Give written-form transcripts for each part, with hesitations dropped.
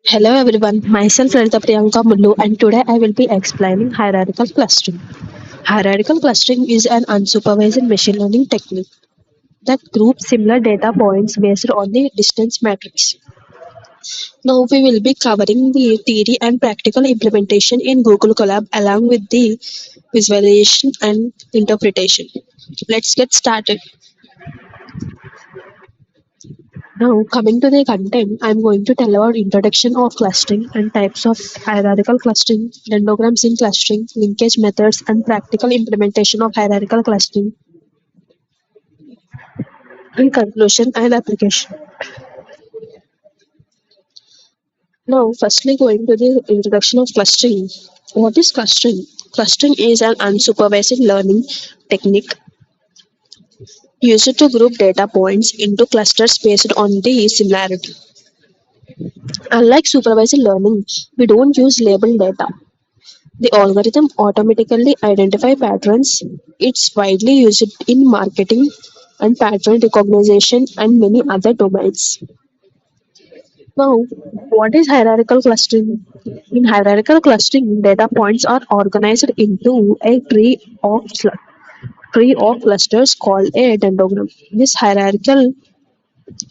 Hello everyone, myself Lalita Priyanka Mullu and today I will be explaining hierarchical clustering. Hierarchical clustering is an unsupervised machine learning technique that groups similar data points based on the distance matrix. Now we will be covering the theory and practical implementation in Google Colab along with the visualization and interpretation. Let's get started. Now, coming to the content, I'm going to tell about introduction of clustering and types of hierarchical clustering, dendrograms in clustering, linkage methods, and practical implementation of hierarchical clustering, and conclusion and application. Now, firstly, going to the introduction of clustering. What is clustering? Clustering is an unsupervised learning technique used to group data points into clusters based on the similarity. Unlike supervised learning, we don't use labeled data. The algorithm automatically identifies patterns. It's widely used in marketing and pattern recognition and many other domains. Now, what is hierarchical clustering? In hierarchical clustering, data points are organized into a tree of clusters called a dendrogram. This hierarchical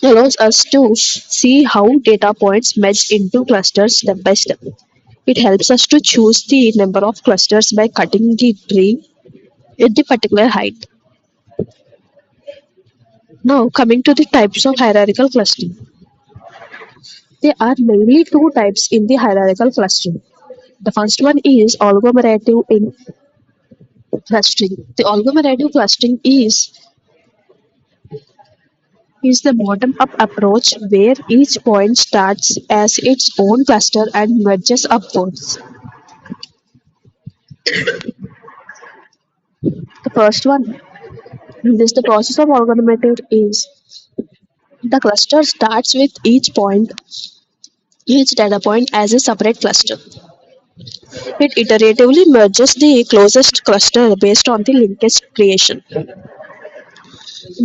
allows us to see how data points merge into clusters step by step. It helps us to choose the number of clusters by cutting the tree at the particular height. Now, coming to the types of hierarchical clustering. There are mainly two types in the hierarchical clustering. The first one is agglomerative in clustering. The agglomerative clustering is the bottom-up approach where each point starts as its own cluster and merges upwards. The first one, this the process of agglomerative is the cluster starts with each data point as a separate cluster. It iteratively merges the closest cluster based on the linkage creation.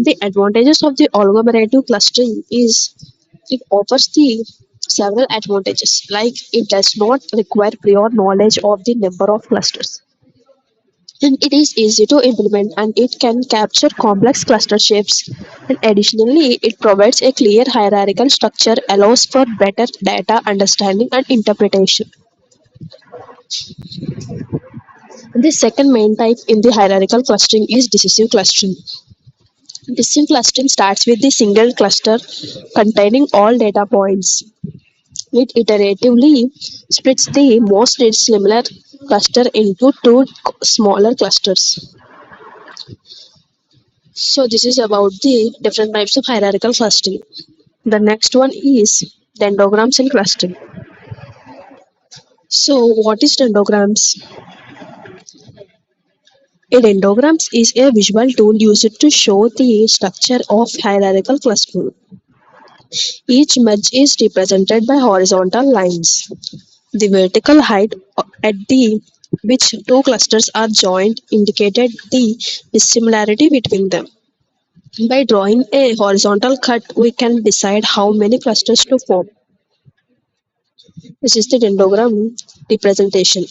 The advantages of the agglomerative clustering is it offers the several advantages like it does not require prior knowledge of the number of clusters and it is easy to implement and it can capture complex cluster shapes and additionally it provides a clear hierarchical structure allows for better data understanding and interpretation. The second main type in the hierarchical clustering is decisive clustering. Decisive clustering starts with the single cluster containing all data points. It iteratively splits the most similar cluster into two smaller clusters. So this is about the different types of hierarchical clustering. The next one is dendrograms in clustering. So what is dendrograms? A dendrogram is a visual tool used to show the structure of hierarchical clustering. Each merge is represented by horizontal lines. The vertical height at the which two clusters are joined indicated the dissimilarity between them. By drawing a horizontal cut, we can decide how many clusters to form. This is the dendrogram representation.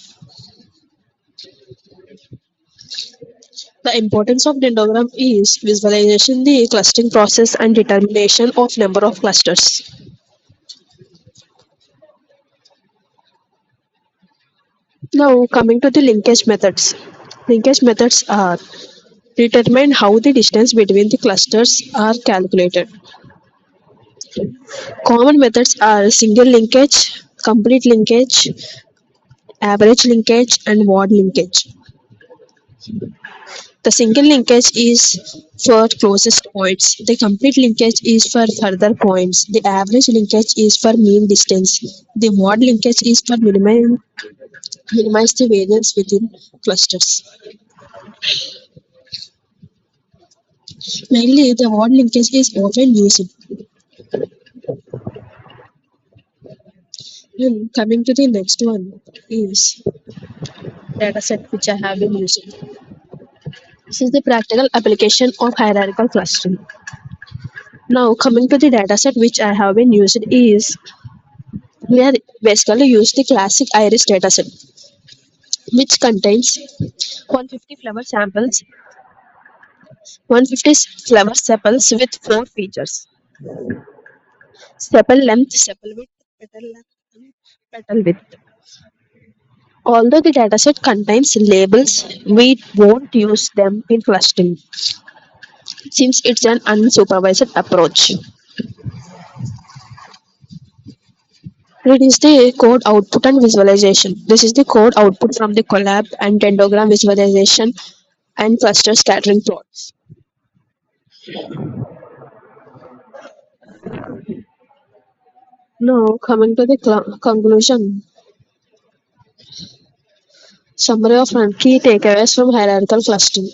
The importance of dendrogram is visualization, the clustering process, and determination of number of clusters. Now, coming to the linkage methods. Linkage methods are determine how the distance between the clusters are calculated. Common methods are single linkage, complete linkage, average linkage, and mode linkage. The single linkage is for closest points. The complete linkage is for further points. The average linkage is for mean distance. The mode linkage is for minimize the variance within clusters. Mainly, the mode linkage is often used. And coming to the next one is dataset which I have been using. This is the practical application of hierarchical clustering. Now, coming to the dataset which I have been used is We are basically use the classic iris dataset, which contains 150 flower samples, 150 flower samples with four features: sepal length, sepal width, petal length, and petal width. Although the dataset contains labels, we won't use them in clustering since it's an unsupervised approach. It is the code output and visualization. This is the code output from the collab and dendrogram visualization and cluster scattering plots. Now, coming to the conclusion, summary of key takeaways from hierarchical clustering.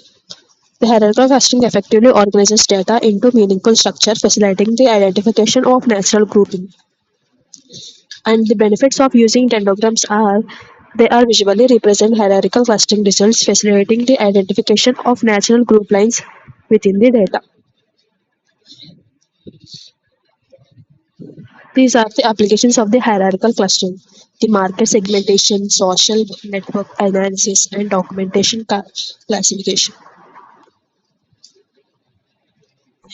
The hierarchical clustering effectively organizes data into meaningful structure, facilitating the identification of natural grouping. And the benefits of using dendrograms are they are visually represent hierarchical clustering results, facilitating the identification of natural group lines within the data. These are the applications of the hierarchical clustering: the market segmentation, social network analysis, and documentation classification.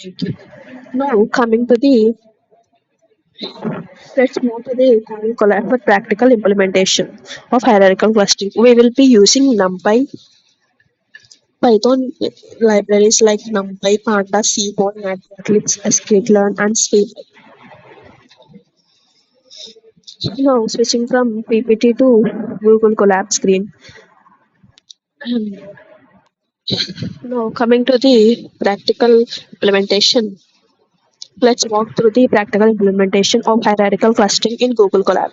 Thank you. Now, coming to the let's move to the collab for practical implementation of hierarchical clustering. We will be using NumPy, Python libraries like NumPy, Panda, Seaborn, Matplotlib, sklearn, and Sweep. Now, switching from PPT to Google Colab screen. Now, coming to the practical implementation, let's walk through the practical implementation of hierarchical clustering in Google Colab.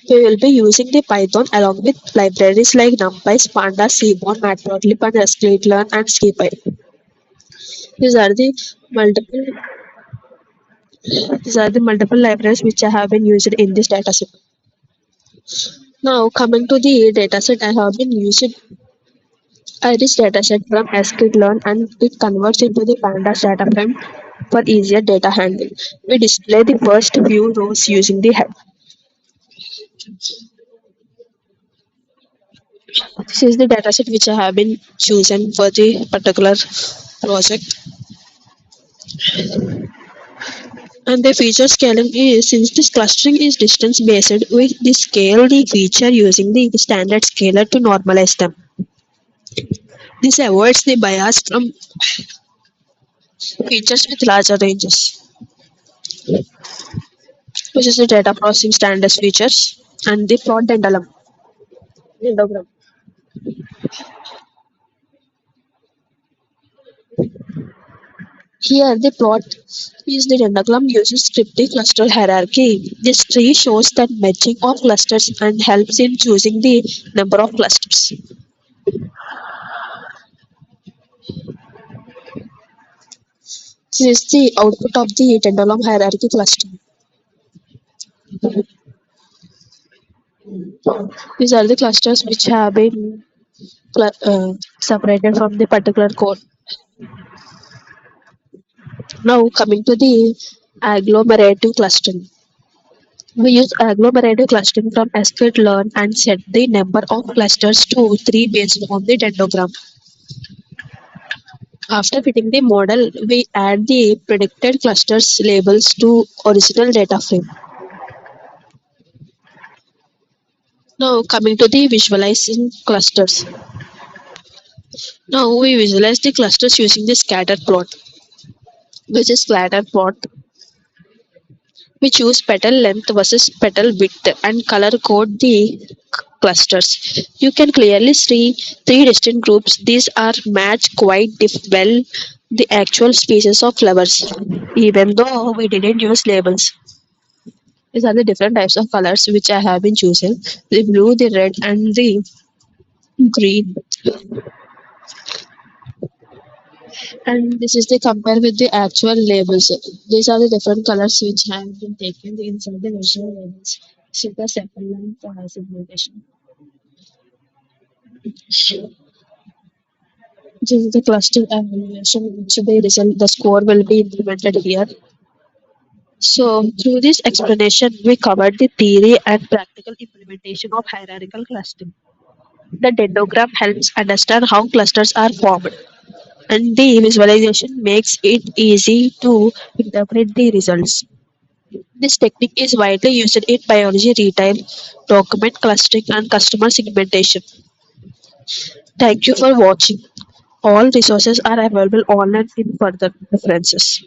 We will be using the Python along with libraries like NumPy, Panda, Seaborn, Matplotlib, and sklearn and SciPy. These are the multiple these are the multiple libraries which I have been used in this dataset. Now, coming to the dataset, I have been using Iris dataset from sklearn and it converts into the pandas data frame for easier data handling. We display the first few rows using the head. This is the dataset which I have been chosen for the particular project. And the feature scaling is since this clustering is distance based, we scale the feature using the standard scaler to normalize them. This avoids the bias from features with larger ranges. This is the data processing standards features and the plot dendrogram. Here, the plot is the dendrogram uses cryptic cluster hierarchy. This tree shows the matching of clusters and helps in choosing the number of clusters. This is the output of the dendrogram hierarchy cluster. These are the clusters which have been separated from the particular code. Now, coming to the agglomerative clustering. We use agglomerative clustering from sklearn and set the number of clusters to 3 based on the dendrogram. After fitting the model, we add the predicted clusters labels to original data frame. Now coming to the visualizing clusters. Now we visualize the clusters using the scatter plot, which is scatter plot. We choose petal length versus petal width and color code the clusters. You can clearly see three distinct groups. These are match quite well the actual species of flowers, even though we didn't use labels. These are the different types of colors which I have been choosing: the blue, the red, and the green. And this is the compare with the actual labels. These are the different colors which have been taken inside the visual labels. Super simple and segmentation. This is the cluster evaluation which the result, the score will be implemented here. So, through this explanation, we covered the theory and practical implementation of hierarchical clustering. The dendrogram helps understand how clusters are formed, and the visualization makes it easy to interpret the results. This technique is widely used in biology, retail, document clustering, and customer segmentation. Thank you for watching. All resources are available online in further references.